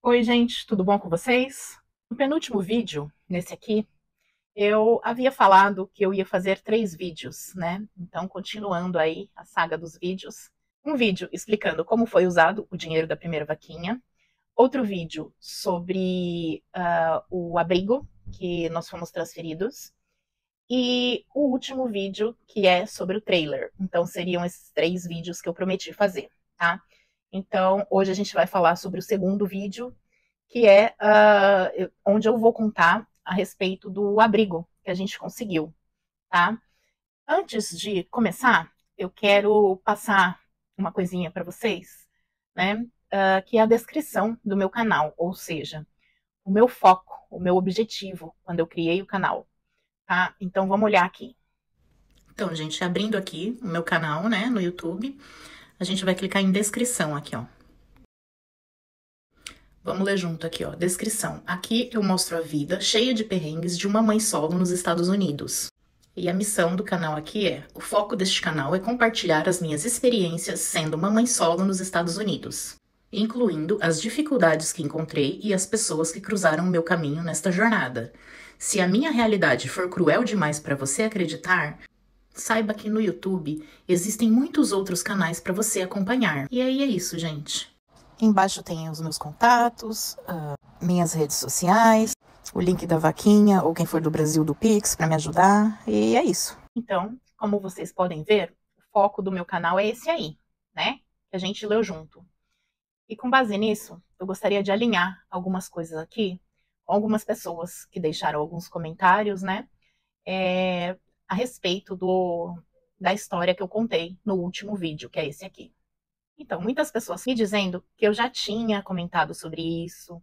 Oi, gente, tudo bom com vocês? No penúltimo vídeo, nesse aqui, eu havia falado que eu ia fazer 3 vídeos, né? Então, continuando aí a saga dos vídeos. Um vídeo explicando como foi usado o dinheiro da primeira vaquinha. Outro vídeo sobre o abrigo que nós fomos transferidos. E o último vídeo que é sobre o trailer. Então, seriam esses 3 vídeos que eu prometi fazer, tá? Então, hoje a gente vai falar sobre o segundo vídeo, que é onde eu vou contar a respeito do abrigo que a gente conseguiu, tá? Antes de começar, eu quero passar uma coisinha para vocês, né? Que é a descrição do meu canal, ou seja, o meu foco, o meu objetivo quando eu criei o canal, tá? Então vamos olhar aqui. Então, gente, abrindo aqui o meu canal, né, no YouTube, a gente vai clicar em descrição aqui, ó. Vamos ler junto aqui, ó. Descrição. Aqui eu mostro a vida cheia de perrengues de uma mãe solo nos Estados Unidos. E a missão do canal aqui é: o foco deste canal é compartilhar as minhas experiências sendo uma mãe solo nos Estados Unidos, incluindo as dificuldades que encontrei e as pessoas que cruzaram o meu caminho nesta jornada. Se a minha realidade for cruel demais para você acreditar, saiba que no YouTube existem muitos outros canais para você acompanhar. E aí é isso, gente. Embaixo tem os meus contatos, minhas redes sociais, o link da vaquinha, ou quem for do Brasil do Pix, para me ajudar, e é isso. Então, como vocês podem ver, o foco do meu canal é esse aí, né? Que a gente leu junto. E com base nisso, eu gostaria de alinhar algumas coisas aqui com algumas pessoas que deixaram alguns comentários, né? A respeito da história que eu contei no último vídeo, que é esse aqui. Então, muitas pessoas me dizendo que eu já tinha comentado sobre isso,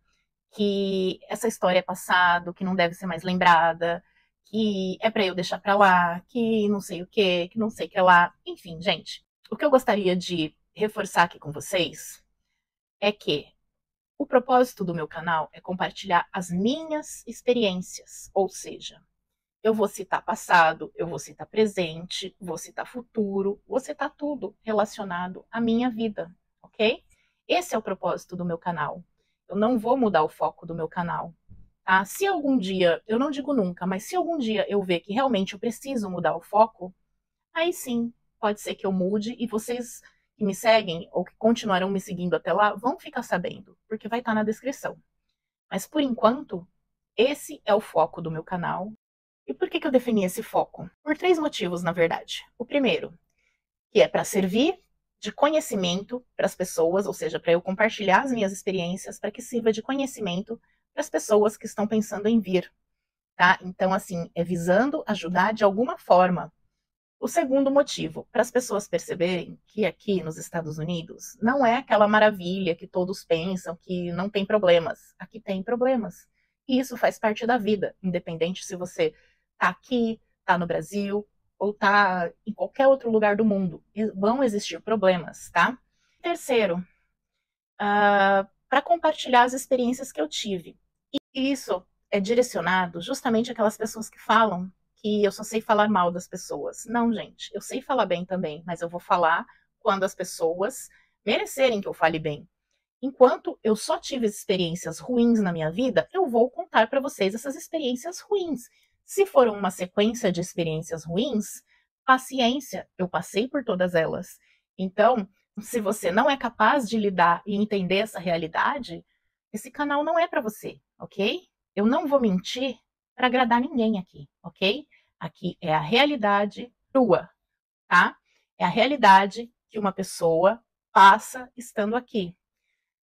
que essa história é passado, que não deve ser mais lembrada, que é para eu deixar para lá, que não sei o que não sei o que lá. Enfim, gente, o que eu gostaria de reforçar aqui com vocês é que o propósito do meu canal é compartilhar as minhas experiências, ou seja, eu vou citar passado, eu vou citar presente, vou citar futuro, vou citar tudo relacionado à minha vida, ok? Esse é o propósito do meu canal. Eu não vou mudar o foco do meu canal, tá? Se algum dia, eu não digo nunca, mas se algum dia eu ver que realmente eu preciso mudar o foco, aí sim, pode ser que eu mude e vocês que me seguem ou que continuarão me seguindo até lá vão ficar sabendo, porque vai estar na descrição. Mas por enquanto, esse é o foco do meu canal. E por que eu defini esse foco? Por 3 motivos, na verdade. O primeiro, que é para servir de conhecimento para as pessoas, ou seja, para eu compartilhar as minhas experiências, para que sirva de conhecimento para as pessoas que estão pensando em vir, tá? Então, assim, é visando ajudar de alguma forma. O segundo motivo, para as pessoas perceberem que aqui nos Estados Unidos não é aquela maravilha que todos pensam que não tem problemas. Aqui tem problemas. E isso faz parte da vida, independente se você está aqui, está no Brasil ou está em qualquer outro lugar do mundo. Vão existir problemas, tá? Terceiro, para compartilhar as experiências que eu tive. E isso é direcionado justamente àquelas pessoas que falam que eu só sei falar mal das pessoas. Não, gente, eu sei falar bem também, mas eu vou falar quando as pessoas merecerem que eu fale bem. Enquanto eu só tive experiências ruins na minha vida, eu vou contar para vocês essas experiências ruins. Se for uma sequência de experiências ruins, paciência, eu passei por todas elas. Então, se você não é capaz de lidar e entender essa realidade, esse canal não é para você, ok? Eu não vou mentir para agradar ninguém aqui, ok? Aqui é a realidade crua, tá? É a realidade que uma pessoa passa estando aqui.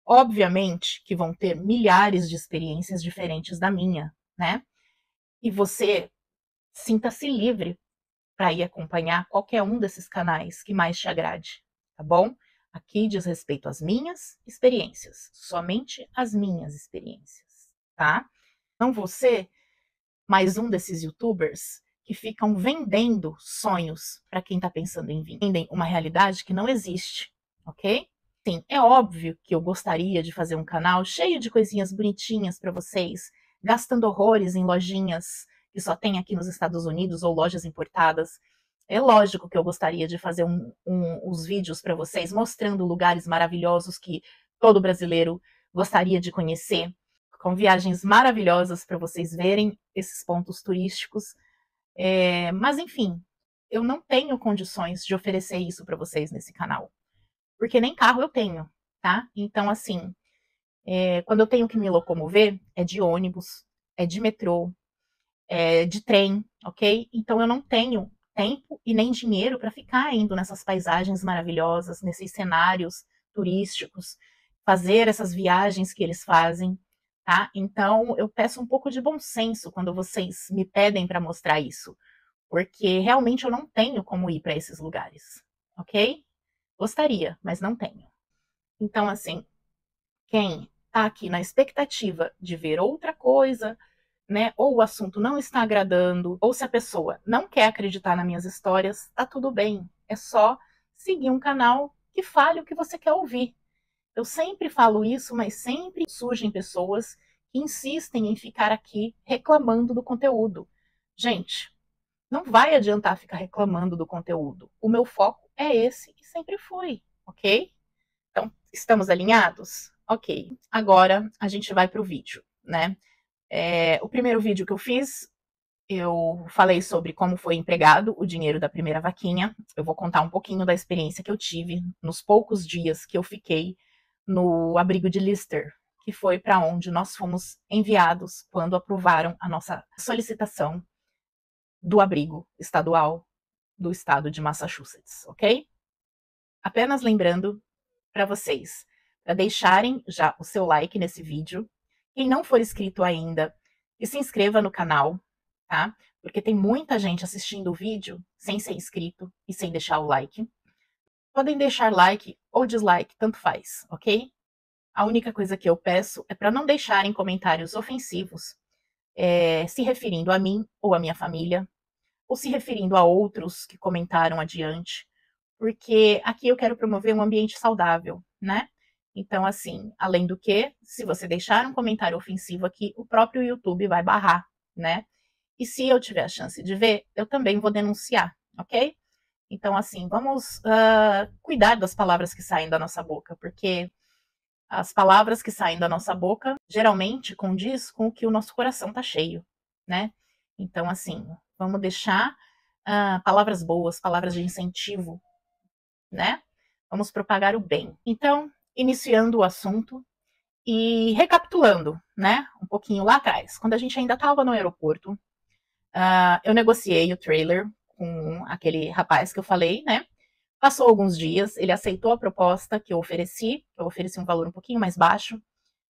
Obviamente que vão ter milhares de experiências diferentes da minha, né? E você sinta-se livre para ir acompanhar qualquer um desses canais que mais te agrade, tá bom? Aqui diz respeito às minhas experiências, somente as minhas experiências, tá? Não você mais um desses youtubers que ficam vendendo sonhos para quem está pensando em vir. Vendem uma realidade que não existe, ok? Sim, é óbvio que eu gostaria de fazer um canal cheio de coisinhas bonitinhas para vocês, gastando horrores em lojinhas que só tem aqui nos Estados Unidos ou lojas importadas. É lógico que eu gostaria de fazer os vídeos para vocês mostrando lugares maravilhosos que todo brasileiro gostaria de conhecer, com viagens maravilhosas para vocês verem esses pontos turísticos. Mas enfim, eu não tenho condições de oferecer isso para vocês nesse canal, porque nem carro eu tenho, tá? Então, assim, quando eu tenho que me locomover, é de ônibus, é de metrô, é de trem, ok? Então eu não tenho tempo e nem dinheiro para ficar indo nessas paisagens maravilhosas, nesses cenários turísticos, fazer essas viagens que eles fazem, tá? Então eu peço um pouco de bom senso quando vocês me pedem para mostrar isso, porque realmente eu não tenho como ir para esses lugares, ok? Gostaria, mas não tenho. Então, assim, quem está aqui na expectativa de ver outra coisa, né, ou o assunto não está agradando, ou se a pessoa não quer acreditar nas minhas histórias, tá tudo bem. É só seguir um canal que fale o que você quer ouvir. Eu sempre falo isso, mas sempre surgem pessoas que insistem em ficar aqui reclamando do conteúdo. Gente, não vai adiantar ficar reclamando do conteúdo. O meu foco é esse e sempre foi, ok? Então, estamos alinhados? Ok. Agora a gente vai para o vídeo, né? O primeiro vídeo que eu fiz, eu falei sobre como foi empregado o dinheiro da primeira vaquinha. Eu vou contar um pouquinho da experiência que eu tive nos poucos dias que eu fiquei no abrigo de Lister, que foi para onde nós fomos enviados quando aprovaram a nossa solicitação do abrigo estadual do estado de Massachusetts, ok? Apenas lembrando para vocês, para deixarem já o seu like nesse vídeo. Quem não for inscrito ainda, que se inscreva no canal, tá? Porque tem muita gente assistindo o vídeo sem ser inscrito e sem deixar o like. Podem deixar like ou dislike, tanto faz, ok? A única coisa que eu peço é para não deixarem comentários ofensivos, se referindo a mim ou a minha família, ou se referindo a outros que comentaram adiante, porque aqui eu quero promover um ambiente saudável, né? Então, assim, além do que, se você deixar um comentário ofensivo aqui, o próprio YouTube vai barrar, né? E se eu tiver a chance de ver, eu também vou denunciar, ok? Então, assim, vamos cuidar das palavras que saem da nossa boca, porque as palavras que saem da nossa boca geralmente condiz com o que o nosso coração tá cheio, né? Então, assim, vamos deixar palavras boas, palavras de incentivo, né? Vamos propagar o bem. Então, iniciando o assunto e recapitulando, né? Um pouquinho lá atrás, quando a gente ainda estava no aeroporto, eu negociei o trailer com aquele rapaz que eu falei, né? Passou alguns dias, ele aceitou a proposta que eu ofereci um valor um pouquinho mais baixo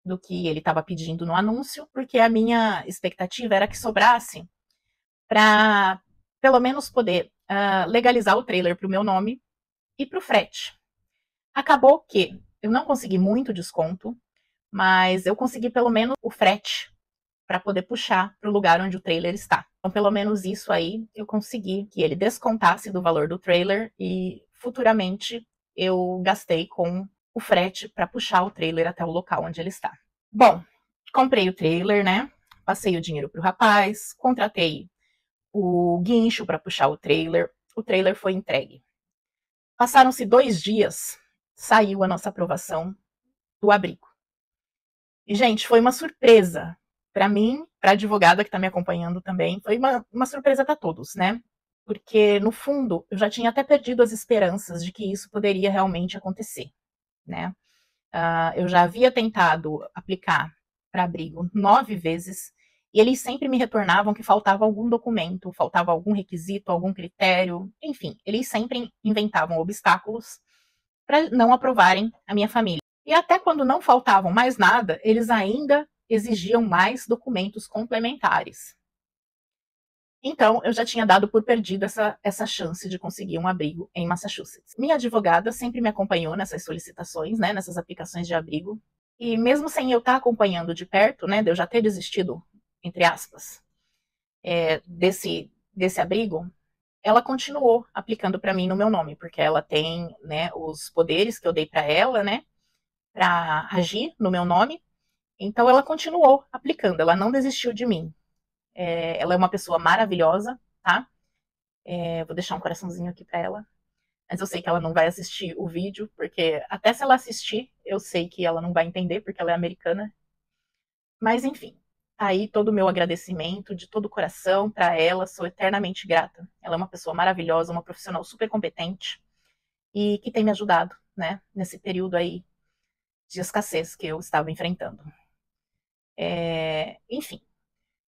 do que ele estava pedindo no anúncio, porque a minha expectativa era que sobrasse para pelo menos poder legalizar o trailer para o meu nome e para o frete. Acabou que eu não consegui muito desconto, mas eu consegui pelo menos o frete para poder puxar para o lugar onde o trailer está. Então, pelo menos isso aí eu consegui que ele descontasse do valor do trailer e futuramente eu gastei com o frete para puxar o trailer até o local onde ele está. Bom, comprei o trailer, né? Passei o dinheiro para o rapaz, contratei o guincho para puxar o trailer foi entregue. Passaram-se 2 dias, saiu a nossa aprovação do abrigo. E, gente, foi uma surpresa para mim, para a advogada que está me acompanhando também, foi uma surpresa para todos, né? Porque, no fundo, eu já tinha até perdido as esperanças de que isso poderia realmente acontecer, né? Eu já havia tentado aplicar para abrigo 9 vezes e eles sempre me retornavam que faltava algum documento, faltava algum requisito, algum critério, enfim, eles sempre inventavam obstáculos para não aprovarem a minha família. E até quando não faltavam mais nada, eles ainda exigiam mais documentos complementares. Então, eu já tinha dado por perdida essa chance de conseguir um abrigo em Massachusetts. Minha advogada sempre me acompanhou nessas solicitações, né, nessas aplicações de abrigo. E mesmo sem eu estar acompanhando de perto, né, de eu já ter desistido, entre aspas, desse abrigo, ela continuou aplicando para mim no meu nome, porque ela tem, né, os poderes que eu dei para ela, né, para agir no meu nome. Então, ela continuou aplicando, ela não desistiu de mim. Ela é uma pessoa maravilhosa, tá? Vou deixar um coraçãozinho aqui para ela. Mas eu sei que ela não vai assistir o vídeo, porque até se ela assistir, eu sei que ela não vai entender, porque ela é americana. Mas enfim, aí todo o meu agradecimento de todo o coração para ela, sou eternamente grata. Ela é uma pessoa maravilhosa, uma profissional super competente e que tem me ajudado, né, nesse período aí de escassez que eu estava enfrentando. Enfim,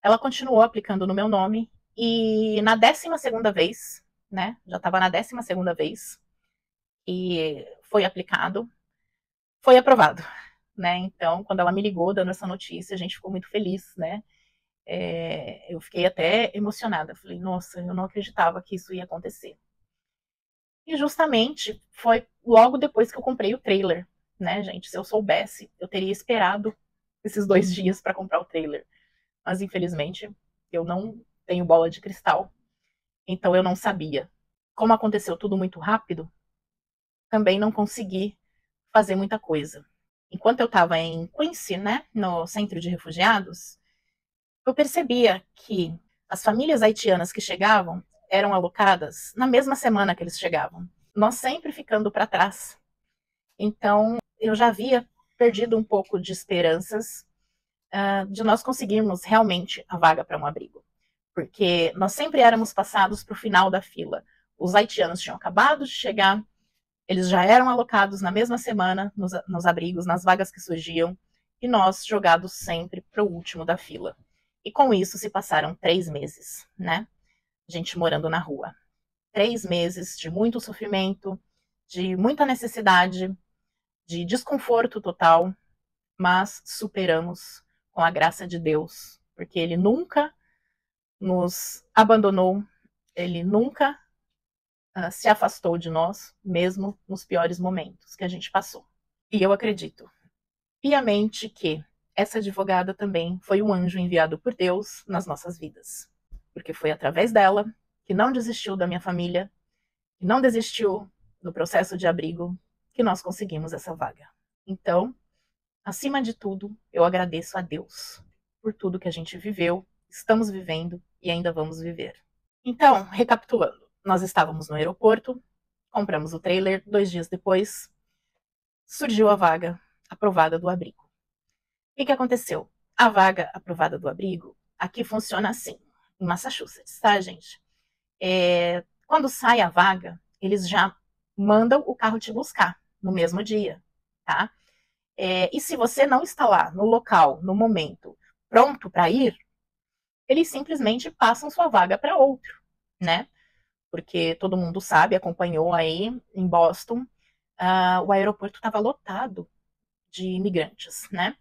ela continuou aplicando no meu nome e na 12ª vez, né, já estava na 12ª vez e foi aplicado, foi aprovado, né? Então, quando ela me ligou dando essa notícia, a gente ficou muito feliz, né? Eu fiquei até emocionada. Falei, nossa, eu não acreditava que isso ia acontecer. E justamente foi logo depois que eu comprei o trailer, né, gente? Se eu soubesse, eu teria esperado esses 2 dias para comprar o trailer. Mas infelizmente, eu não tenho bola de cristal, então eu não sabia. Como aconteceu tudo muito rápido, também não consegui fazer muita coisa. Enquanto eu estava em Quincy, né, no centro de refugiados, eu percebia que as famílias haitianas que chegavam eram alocadas na mesma semana que eles chegavam. Nós sempre ficando para trás. Então, eu já havia perdido um pouco de esperanças de nós conseguirmos realmente a vaga para um abrigo. Porque nós sempre éramos passados para o final da fila. Os haitianos tinham acabado de chegar, eles já eram alocados na mesma semana nos abrigos, nas vagas que surgiam, e nós jogados sempre para o último da fila. E com isso se passaram 3 meses, né? A gente morando na rua. 3 meses de muito sofrimento, de muita necessidade, de desconforto total, mas superamos com a graça de Deus, porque Ele nunca nos abandonou, Ele nunca se afastou de nós, mesmo nos piores momentos que a gente passou. E eu acredito piamente que essa advogada também foi um anjo enviado por Deus nas nossas vidas, porque foi através dela que não desistiu da minha família, que não desistiu do processo de abrigo, que nós conseguimos essa vaga. Então, acima de tudo, eu agradeço a Deus por tudo que a gente viveu, estamos vivendo e ainda vamos viver. Então, recapitulando, nós estávamos no aeroporto, compramos o trailer, 2 dias depois, surgiu a vaga aprovada do abrigo. O que aconteceu? A vaga aprovada do abrigo, aqui funciona assim, em Massachusetts, tá, gente? Quando sai a vaga, eles já mandam o carro te buscar no mesmo dia, tá? E se você não está lá no local, no momento, pronto para ir, eles simplesmente passam sua vaga para outro, né? Porque todo mundo sabe, acompanhou aí em Boston, o aeroporto estava lotado de imigrantes, né?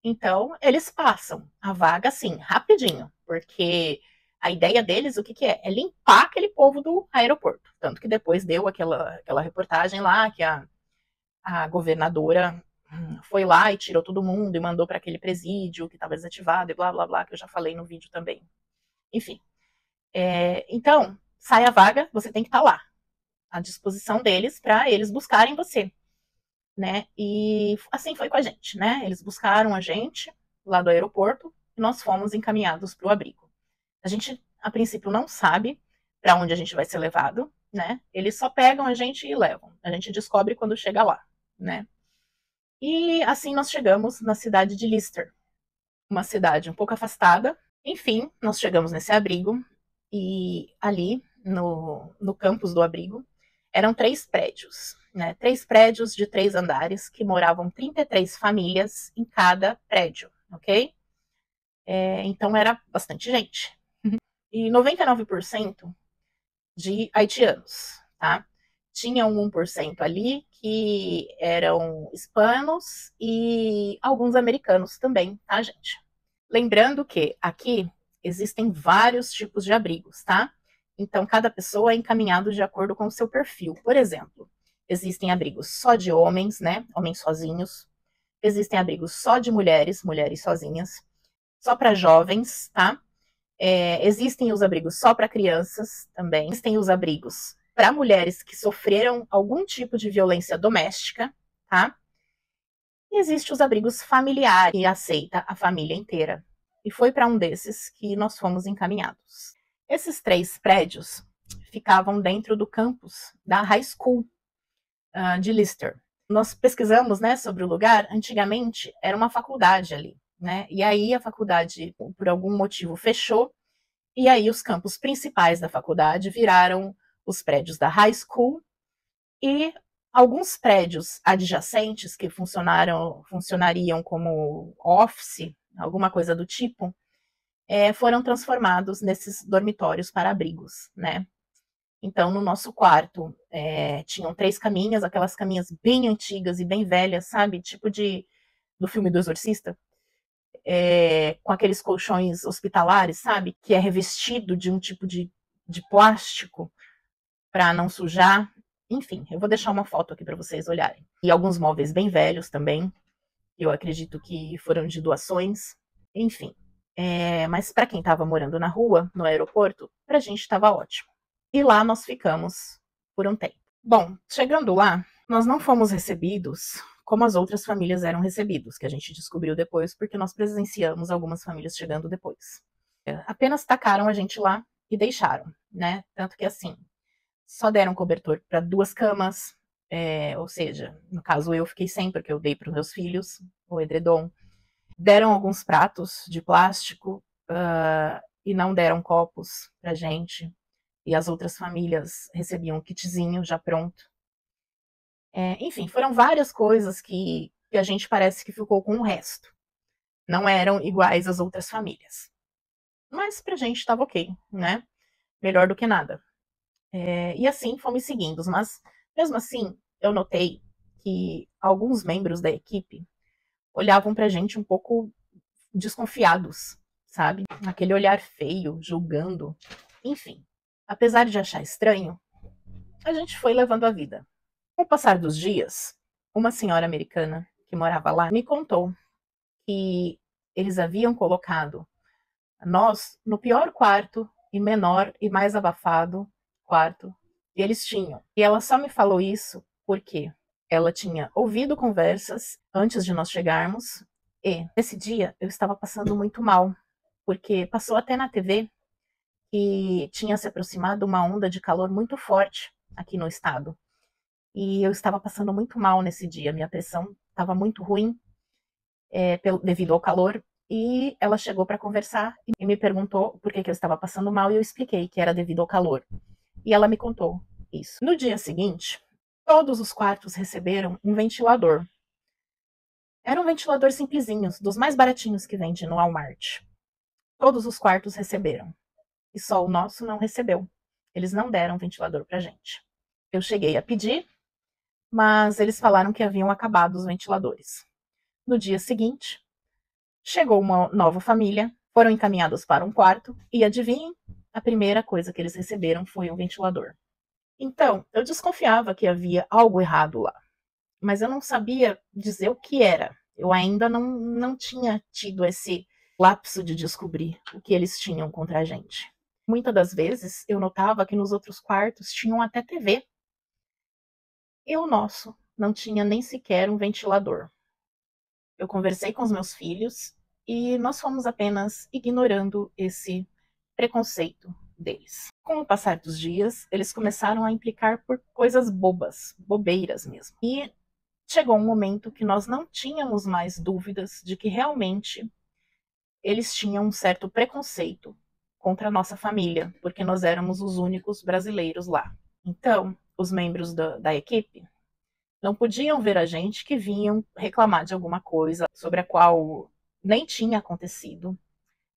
Então, eles passam a vaga, assim, rapidinho, porque a ideia deles, o que que é? É limpar aquele povo do aeroporto. Tanto que depois deu aquela reportagem lá, que a governadora foi lá e tirou todo mundo e mandou para aquele presídio que estava desativado e blá, blá, blá, que eu já falei no vídeo também. Enfim. Então, sai a vaga, você tem que estar lá, à disposição deles, para eles buscarem você, né? E assim foi com a gente, né? Eles buscaram a gente lá do aeroporto e nós fomos encaminhados para o abrigo. A gente, a princípio, não sabe para onde a gente vai ser levado, né? Eles só pegam a gente e levam. A gente descobre quando chega lá, né? E assim nós chegamos na cidade de Lister, uma cidade um pouco afastada. Enfim, nós chegamos nesse abrigo e ali no campus do abrigo eram 3 prédios, né? 3 prédios de 3 andares que moravam 33 famílias em cada prédio, ok? Então era bastante gente. E 99% de haitianos, tá? Tinha um 1% ali que eram hispanos e alguns americanos também, tá, gente? Lembrando que aqui existem vários tipos de abrigos, tá? Então, cada pessoa é encaminhado de acordo com o seu perfil. Por exemplo, existem abrigos só de homens, né? Homens sozinhos. Existem abrigos só de mulheres, mulheres sozinhas. Só para jovens, tá? Existem os abrigos só para crianças também. Existem os abrigos para mulheres que sofreram algum tipo de violência doméstica, tá? E existem os abrigos familiares, que aceita a família inteira. E foi para um desses que nós fomos encaminhados. Esses 3 prédios ficavam dentro do campus da High School de Lister. Nós pesquisamos, né, sobre o lugar. Antigamente era uma faculdade ali, né? E aí a faculdade, por algum motivo, fechou. E aí os campos principais da faculdade viraram os prédios da High School e alguns prédios adjacentes que funcionariam como office, alguma coisa do tipo, foram transformados nesses dormitórios para abrigos, né? Então, no nosso quarto, tinham 3 caminhas, aquelas caminhas bem antigas e bem velhas, sabe? Tipo do filme do Exorcista. Com aqueles colchões hospitalares, sabe? Que é revestido de um tipo de plástico para não sujar. Enfim, eu vou deixar uma foto aqui para vocês olharem. E alguns móveis bem velhos também, eu acredito que foram de doações. Enfim, mas para quem estava morando na rua, no aeroporto, para a gente estava ótimo. E lá nós ficamos por um tempo. Bom, chegando lá, nós não fomos recebidos como as outras famílias eram recebidos, que a gente descobriu depois, porque nós presenciamos algumas famílias chegando depois. Apenas tacaram a gente lá e deixaram, né? Tanto que assim, só deram cobertor para 2 camas, ou seja, no caso eu fiquei sem, porque eu dei para os meus filhos o edredom. Deram alguns pratos de plástico e não deram copos pra gente. E as outras famílias recebiam um kitzinho já pronto. Enfim, foram várias coisas que a gente parece que ficou com o resto. Não eram iguais às outras famílias. Mas pra gente estava ok, né? Melhor do que nada. E assim fomos seguindo. Mas, mesmo assim, eu notei que alguns membros da equipe olhavam pra gente um pouco desconfiados, sabe? Aquele olhar feio, julgando. Enfim, apesar de achar estranho, a gente foi levando a vida. Com o passar dos dias, uma senhora americana que morava lá me contou que eles haviam colocado nós no pior quarto e menor e mais abafado quarto que eles tinham. E ela só me falou isso porque ela tinha ouvido conversas antes de nós chegarmos e nesse dia eu estava passando muito mal, porque passou até na TV que tinha se aproximado uma onda de calor muito forte aqui no estado. E eu estava passando muito mal nesse dia, minha pressão estava muito ruim devido ao calor. E ela chegou para conversar e me perguntou por que eu estava passando mal e eu expliquei que era devido ao calor. E ela me contou isso. No dia seguinte, todos os quartos receberam um ventilador. Era um ventilador simplesinho, dos mais baratinhos que vende no Walmart. Todos os quartos receberam. E só o nosso não recebeu. Eles não deram ventilador pra gente. Eu cheguei a pedir, mas eles falaram que haviam acabado os ventiladores. No dia seguinte, chegou uma nova família, foram encaminhados para um quarto e adivinhem, a primeira coisa que eles receberam foi um ventilador. Então, eu desconfiava que havia algo errado lá, mas eu não sabia dizer o que era. Eu ainda não tinha tido esse lapso de descobrir o que eles tinham contra a gente. Muitas das vezes eu notava que nos outros quartos tinham até TV. E o nosso não tinha nem sequer um ventilador. Eu conversei com os meus filhos e nós fomos apenas ignorando esse preconceito deles. Com o passar dos dias, eles começaram a implicar por coisas bobas, bobeiras mesmo. E chegou um momento que nós não tínhamos mais dúvidas de que realmente eles tinham um certo preconceito contra a nossa família, porque nós éramos os únicos brasileiros lá. Então, os membros da equipe não podiam ver a gente que vinham reclamar de alguma coisa sobre a qual nem tinha acontecido.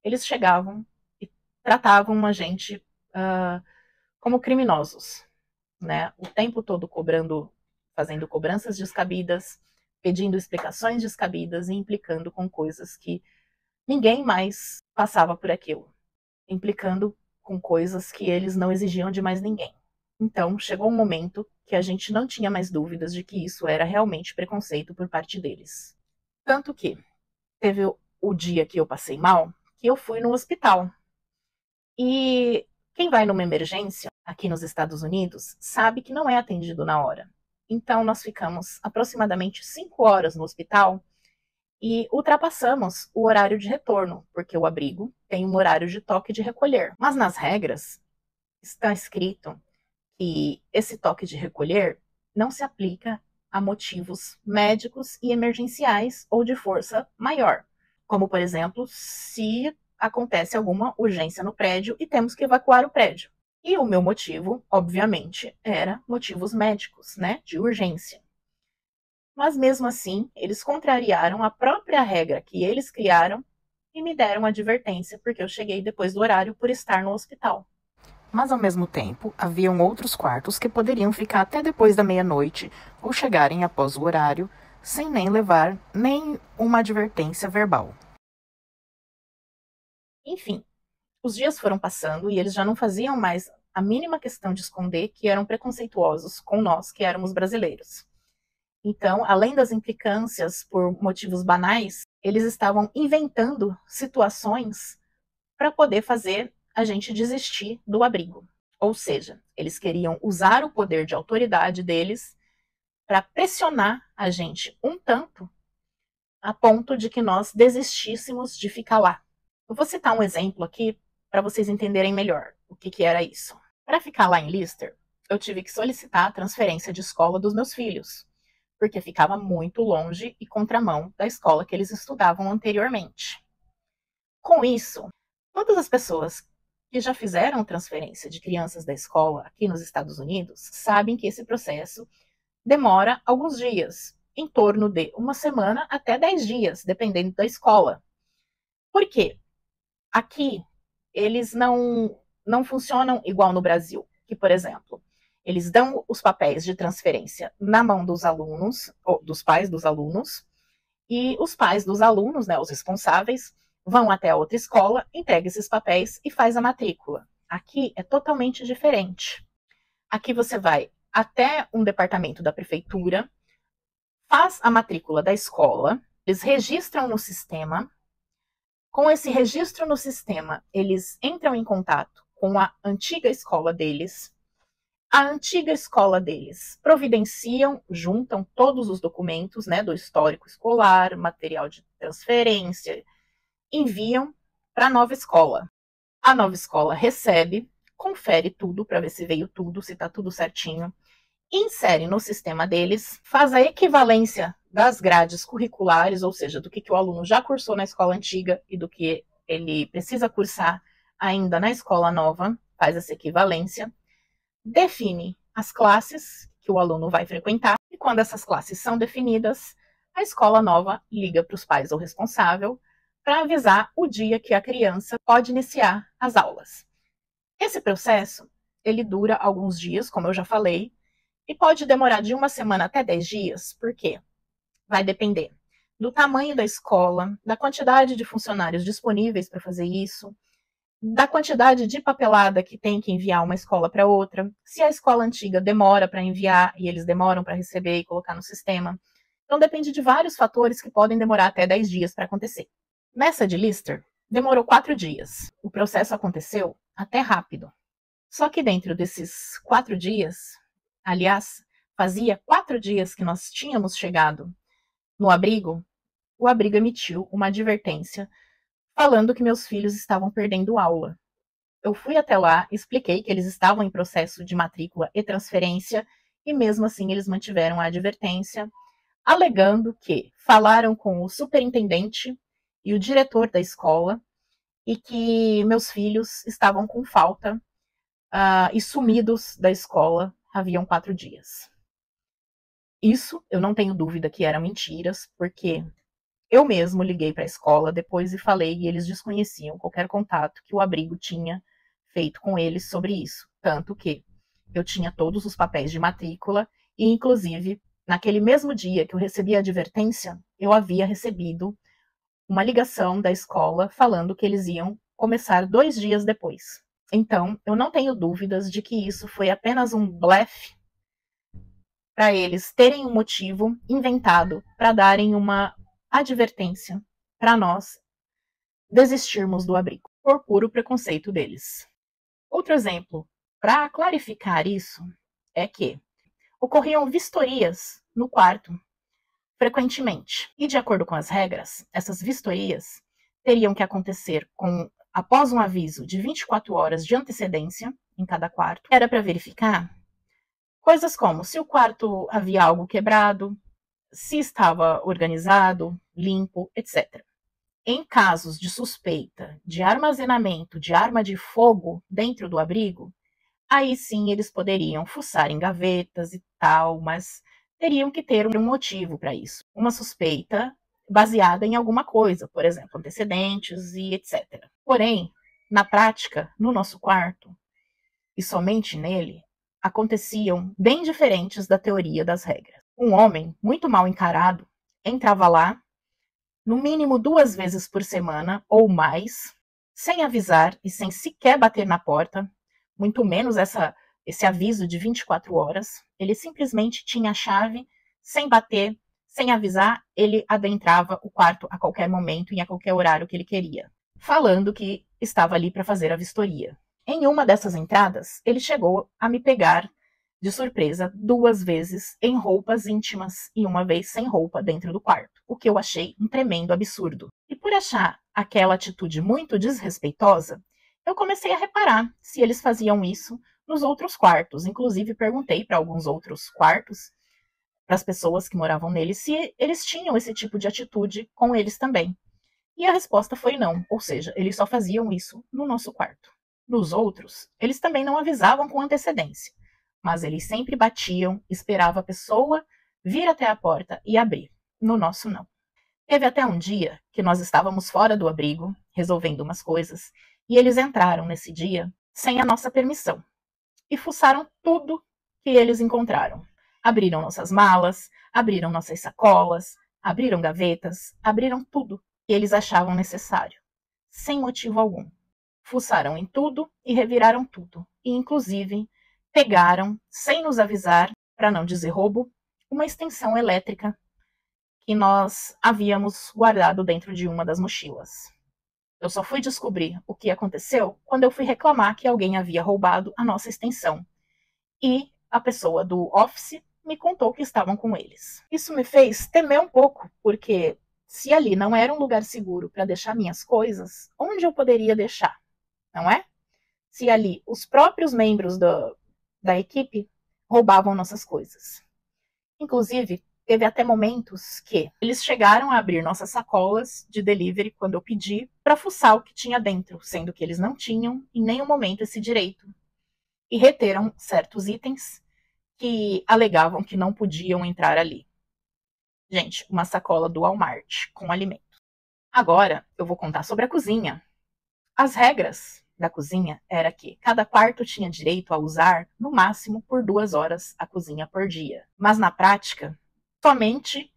Eles chegavam e tratavam a gente como criminosos, né? O tempo todo fazendo cobranças descabidas, pedindo explicações descabidas e implicando com coisas que ninguém mais passava por aquilo, implicando com coisas que eles não exigiam de mais ninguém. Então, chegou um momento que a gente não tinha mais dúvidas de que isso era realmente preconceito por parte deles. Tanto que teve o dia que eu passei mal, que eu fui no hospital. E quem vai numa emergência aqui nos Estados Unidos sabe que não é atendido na hora. Então, nós ficamos aproximadamente 5 horas no hospital e ultrapassamos o horário de retorno, porque o abrigo tem um horário de toque de recolher. Mas nas regras, está escrito que esse toque de recolher não se aplica a motivos médicos e emergenciais ou de força maior, como, por exemplo, se acontece alguma urgência no prédio e temos que evacuar o prédio. E o meu motivo, obviamente, era motivos médicos, né, de urgência. Mas mesmo assim, eles contrariaram a própria regra que eles criaram e me deram advertência porque eu cheguei depois do horário por estar no hospital. Mas ao mesmo tempo, haviam outros quartos que poderiam ficar até depois da meia-noite ou chegarem após o horário, sem nem levar nem uma advertência verbal. Enfim, os dias foram passando e eles já não faziam mais a mínima questão de esconder que eram preconceituosos com nós, que éramos brasileiros. Então, além das implicâncias por motivos banais, eles estavam inventando situações para poder fazer a gente desistir do abrigo. Ou seja, eles queriam usar o poder de autoridade deles para pressionar a gente um tanto a ponto de que nós desistíssemos de ficar lá. Eu vou citar um exemplo aqui para vocês entenderem melhor o que era isso. Para ficar lá em Lister, eu tive que solicitar a transferência de escola dos meus filhos, porque ficava muito longe e contramão da escola que eles estudavam anteriormente. Com isso, todas as pessoas que já fizeram transferência de crianças da escola aqui nos Estados Unidos sabem que esse processo demora alguns dias, em torno de uma semana até 10 dias, dependendo da escola. Por quê? Aqui, eles não funcionam igual no Brasil, que, por exemplo, eles dão os papéis de transferência na mão dos alunos, ou dos pais dos alunos, e os pais dos alunos, né, os responsáveis, vão até a outra escola, entregam esses papéis e faz a matrícula. Aqui é totalmente diferente. Aqui você vai até um departamento da prefeitura, faz a matrícula da escola, eles registram no sistema. Com esse registro no sistema, eles entram em contato com a antiga escola deles. A antiga escola deles providenciam, juntam todos os documentos, né, do histórico escolar, material de transferência, enviam para a nova escola. A nova escola recebe, confere tudo para ver se veio tudo, se está tudo certinho, insere no sistema deles, faz a equivalência das grades curriculares, ou seja, do que o aluno já cursou na escola antiga e do que ele precisa cursar ainda na escola nova, faz essa equivalência, define as classes que o aluno vai frequentar, e quando essas classes são definidas, a escola nova liga para os pais ou responsável para avisar o dia que a criança pode iniciar as aulas. Esse processo, ele dura alguns dias, como eu já falei, e pode demorar de uma semana até 10 dias, por quê? Vai depender do tamanho da escola, da quantidade de funcionários disponíveis para fazer isso, da quantidade de papelada que tem que enviar uma escola para outra, se a escola antiga demora para enviar e eles demoram para receber e colocar no sistema. Então depende de vários fatores que podem demorar até 10 dias para acontecer. Nessa de Lister, demorou 4 dias. O processo aconteceu até rápido. Só que dentro desses 4 dias, aliás, fazia 4 dias que nós tínhamos chegado no abrigo, o abrigo emitiu uma advertência falando que meus filhos estavam perdendo aula. Eu fui até lá, expliquei que eles estavam em processo de matrícula e transferência, e mesmo assim eles mantiveram a advertência, alegando que falaram com o superintendente e o diretor da escola e que meus filhos estavam com falta e sumidos da escola haviam 4 dias. Isso eu não tenho dúvida que eram mentiras, porque eu mesmo liguei para a escola depois e falei, e eles desconheciam qualquer contato que o abrigo tinha feito com eles sobre isso. Tanto que eu tinha todos os papéis de matrícula e, inclusive, naquele mesmo dia que eu recebi a advertência, eu havia recebido uma ligação da escola falando que eles iam começar 2 dias depois. Então, eu não tenho dúvidas de que isso foi apenas um blefe para eles terem um motivo inventado para darem uma advertência para nós desistirmos do abrigo, por puro preconceito deles. Outro exemplo, para clarificar isso, é que ocorriam vistorias no quarto frequentemente. E de acordo com as regras, essas vistorias teriam que acontecer após um aviso de 24 horas de antecedência, em cada quarto. Era para verificar coisas como se o quarto havia algo quebrado, se estava organizado, limpo, etc. Em casos de suspeita de armazenamento de arma de fogo dentro do abrigo, aí sim eles poderiam fuçar em gavetas e tal, mas teriam que ter um motivo para isso. Uma suspeita baseada em alguma coisa, por exemplo, antecedentes e etc. Porém, na prática, no nosso quarto, e somente nele, aconteciam bem diferentes da teoria das regras. Um homem muito mal encarado entrava lá, no mínimo 2 vezes por semana ou mais, sem avisar e sem sequer bater na porta, muito menos esse aviso de 24 horas. Ele simplesmente tinha a chave, sem bater, sem avisar, ele adentrava o quarto a qualquer momento e a qualquer horário que ele queria, falando que estava ali para fazer a vistoria. Em uma dessas entradas, ele chegou a me pegar de surpresa 2 vezes em roupas íntimas e uma vez sem roupa dentro do quarto, o que eu achei um tremendo absurdo. E por achar aquela atitude muito desrespeitosa, eu comecei a reparar se eles faziam isso nos outros quartos. Inclusive perguntei para alguns outros quartos, para as pessoas que moravam neles, se eles tinham esse tipo de atitude com eles também. E a resposta foi não, ou seja, eles só faziam isso no nosso quarto. Nos outros, eles também não avisavam com antecedência, mas eles sempre batiam, esperavam a pessoa vir até a porta e abrir. No nosso, não. Teve até um dia que nós estávamos fora do abrigo, resolvendo umas coisas, e eles entraram nesse dia sem a nossa permissão e fuçaram tudo que eles encontraram. Abriram nossas malas, abriram nossas sacolas, abriram gavetas, abriram tudo que eles achavam necessário, sem motivo algum. Fuçaram em tudo e reviraram tudo, e inclusive pegaram, sem nos avisar, para não dizer roubo, uma extensão elétrica que nós havíamos guardado dentro de uma das mochilas. Eu só fui descobrir o que aconteceu quando eu fui reclamar que alguém havia roubado a nossa extensão. E a pessoa do office me contou que estavam com eles. Isso me fez temer um pouco, porque se ali não era um lugar seguro para deixar minhas coisas, onde eu poderia deixar? Não é? Se ali os próprios membros da equipe roubavam nossas coisas. Inclusive, teve até momentos que eles chegaram a abrir nossas sacolas de delivery quando eu pedi para fuçar o que tinha dentro, sendo que eles não tinham em nenhum momento esse direito. E reteram certos itens que alegavam que não podiam entrar ali. Gente, uma sacola do Walmart com alimento. Agora eu vou contar sobre a cozinha. As regras da cozinha era que cada quarto tinha direito a usar, no máximo, por 2 horas a cozinha por dia. Mas na prática, somente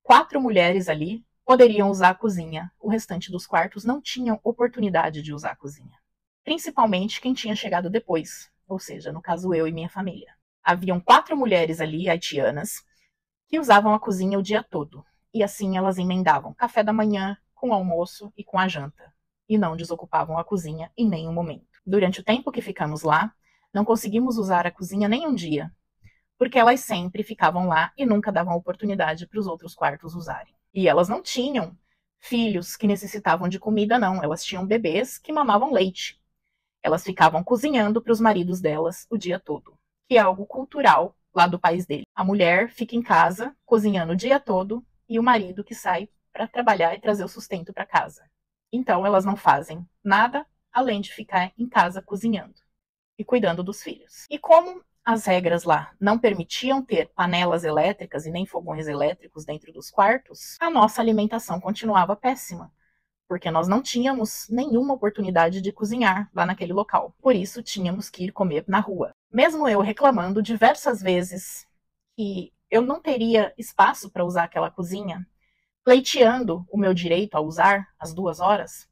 4 mulheres ali poderiam usar a cozinha. O restante dos quartos não tinham oportunidade de usar a cozinha. Principalmente quem tinha chegado depois, ou seja, no caso eu e minha família. Haviam 4 mulheres ali, haitianas, que usavam a cozinha o dia todo. E assim elas emendavam café da manhã com o almoço e com a janta. E não desocupavam a cozinha em nenhum momento. Durante o tempo que ficamos lá, não conseguimos usar a cozinha nem um dia, porque elas sempre ficavam lá e nunca davam oportunidade para os outros quartos usarem. E elas não tinham filhos que necessitavam de comida, não. Elas tinham bebês que mamavam leite. Elas ficavam cozinhando para os maridos delas o dia todo, que é algo cultural lá do país dele. A mulher fica em casa cozinhando o dia todo e o marido que sai para trabalhar e trazer o sustento para casa. Então elas não fazem nada além de ficar em casa cozinhando e cuidando dos filhos. E como as regras lá não permitiam ter panelas elétricas e nem fogões elétricos dentro dos quartos, a nossa alimentação continuava péssima, porque nós não tínhamos nenhuma oportunidade de cozinhar lá naquele local. Por isso, tínhamos que ir comer na rua. Mesmo eu reclamando diversas vezes que eu não teria espaço para usar aquela cozinha, pleiteando o meu direito a usar as 2 horas,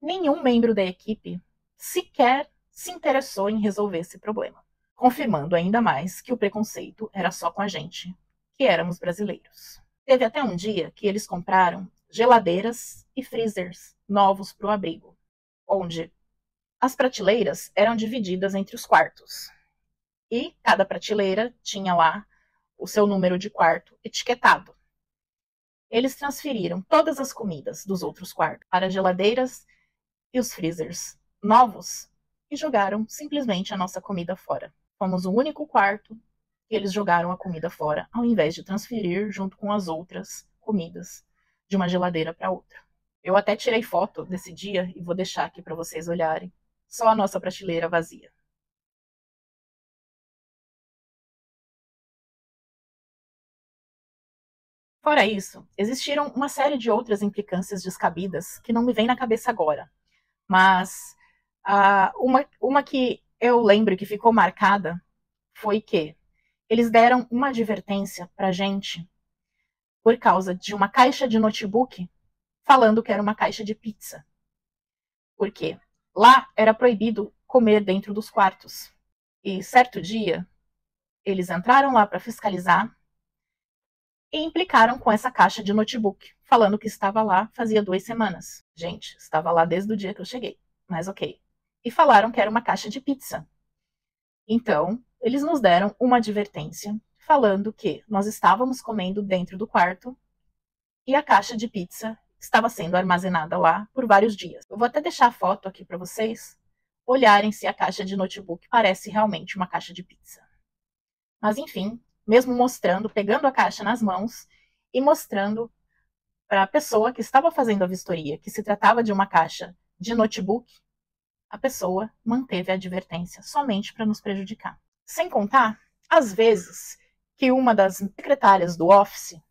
nenhum membro da equipe sequer se interessou em resolver esse problema, confirmando ainda mais que o preconceito era só com a gente, que éramos brasileiros. Teve até um dia que eles compraram geladeiras e freezers novos para o abrigo, onde as prateleiras eram divididas entre os quartos. E cada prateleira tinha lá o seu número de quarto etiquetado. Eles transferiram todas as comidas dos outros quartos para geladeiras e os freezers novos e jogaram simplesmente a nossa comida fora. Fomos o único quarto que eles jogaram a comida fora, ao invés de transferir junto com as outras comidas de uma geladeira para outra. Eu até tirei foto desse dia e vou deixar aqui para vocês olharem. Só a nossa prateleira vazia. Fora isso, existiram uma série de outras implicâncias descabidas que não me vem na cabeça agora. Mas uma que eu lembro que ficou marcada foi que eles deram uma advertência pra gente por causa de uma caixa de notebook falando que era uma caixa de pizza. Por quê? Lá era proibido comer dentro dos quartos. E certo dia, eles entraram lá para fiscalizar e implicaram com essa caixa de notebook, falando que estava lá fazia 2 semanas. Gente, estava lá desde o dia que eu cheguei, mas ok. E falaram que era uma caixa de pizza. Então, eles nos deram uma advertência, falando que nós estávamos comendo dentro do quarto e a caixa de pizza estava sendo armazenada lá por vários dias. Eu vou até deixar a foto aqui para vocês olharem se a caixa de notebook parece realmente uma caixa de pizza. Mas enfim, mesmo mostrando, pegando a caixa nas mãos e mostrando para a pessoa que estava fazendo a vistoria que se tratava de uma caixa de notebook, a pessoa manteve a advertência somente para nos prejudicar. Sem contar, às vezes, que uma das secretárias do office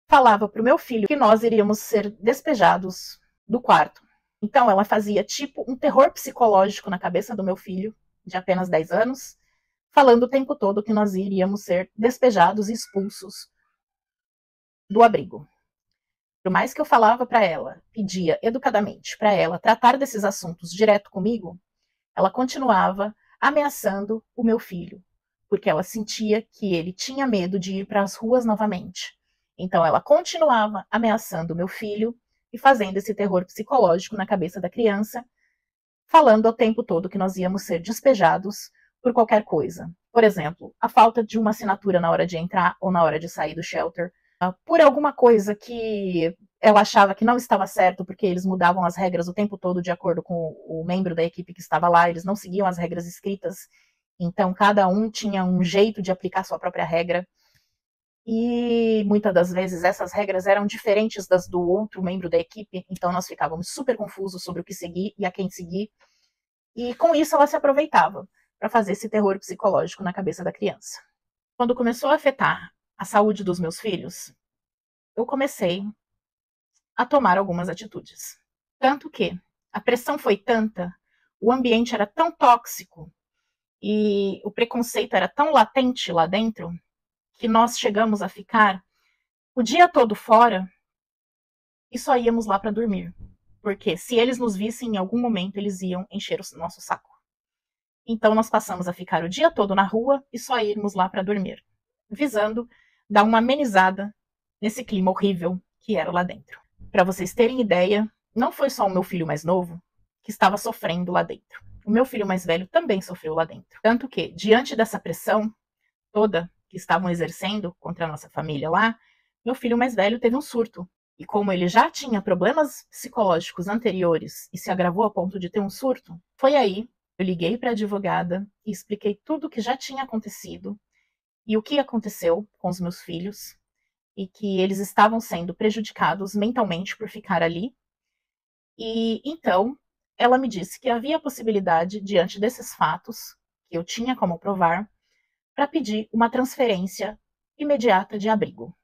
falava para o meu filho que nós iríamos ser despejados do quarto. Então ela fazia tipo um terror psicológico na cabeça do meu filho, de apenas 10 anos, falando o tempo todo que nós iríamos ser despejados e expulsos do abrigo. Por mais que eu falava para ela, pedia educadamente para ela tratar desses assuntos direto comigo, ela continuava ameaçando o meu filho, porque ela sentia que ele tinha medo de ir para as ruas novamente. Então ela continuava ameaçando o meu filho e fazendo esse terror psicológico na cabeça da criança, falando o tempo todo que nós íamos ser despejados por qualquer coisa. Por exemplo, a falta de uma assinatura na hora de entrar ou na hora de sair do shelter, por alguma coisa que ela achava que não estava certo, porque eles mudavam as regras o tempo todo de acordo com o membro da equipe que estava lá, eles não seguiam as regras escritas, então cada um tinha um jeito de aplicar sua própria regra, e muitas das vezes essas regras eram diferentes das do outro membro da equipe, então nós ficávamos super confusos sobre o que seguir e a quem seguir, e com isso ela se aproveitava para fazer esse terror psicológico na cabeça da criança. Quando começou a afetar a saúde dos meus filhos, eu comecei a tomar algumas atitudes. Tanto que a pressão foi tanta, o ambiente era tão tóxico e o preconceito era tão latente lá dentro, que nós chegamos a ficar o dia todo fora e só íamos lá para dormir. Porque se eles nos vissem em algum momento, eles iam encher o nosso saco. Então nós passamos a ficar o dia todo na rua e só irmos lá para dormir, visando dar uma amenizada nesse clima horrível que era lá dentro. Para vocês terem ideia, não foi só o meu filho mais novo que estava sofrendo lá dentro. O meu filho mais velho também sofreu lá dentro. Tanto que, diante dessa pressão toda que estavam exercendo contra a nossa família lá, meu filho mais velho teve um surto. E como ele já tinha problemas psicológicos anteriores e se agravou a ponto de ter um surto, foi aí eu liguei para a advogada e expliquei tudo o que já tinha acontecido e o que aconteceu com os meus filhos e que eles estavam sendo prejudicados mentalmente por ficar ali. E então ela me disse que havia a possibilidade, diante desses fatos, que eu tinha como provar, para pedir uma transferência imediata de abrigo.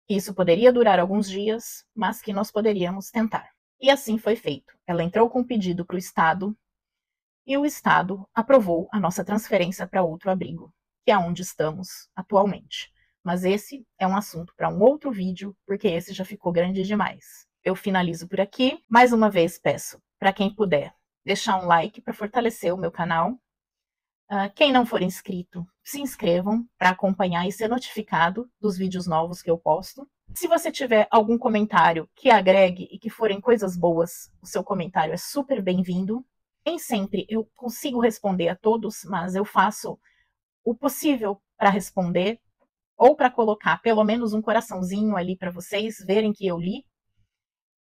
Isso poderia durar alguns dias, mas que nós poderíamos tentar. E assim foi feito. Ela entrou com um pedido para o Estado e o Estado aprovou a nossa transferência para outro abrigo, que é onde estamos atualmente. Mas esse é um assunto para um outro vídeo, porque esse já ficou grande demais. Eu finalizo por aqui. Mais uma vez peço, para quem puder, deixar um like para fortalecer o meu canal. Quem não for inscrito, se inscrevam para acompanhar e ser notificado dos vídeos novos que eu posto. Se você tiver algum comentário que agregue e que forem coisas boas, o seu comentário é super bem-vindo. Nem sempre eu consigo responder a todos, mas eu faço o possível para responder ou para colocar pelo menos um coraçãozinho ali para vocês verem que eu li.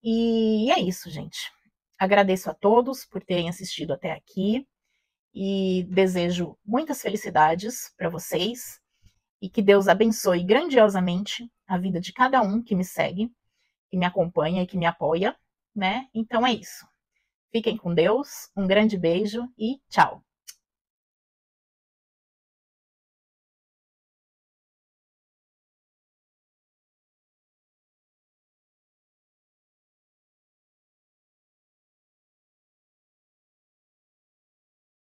E é isso, gente. Agradeço a todos por terem assistido até aqui e desejo muitas felicidades para vocês e que Deus abençoe grandiosamente a vida de cada um que me segue, que me acompanha e que me apoia, né? Então é isso. Fiquem com Deus, um grande beijo e tchau!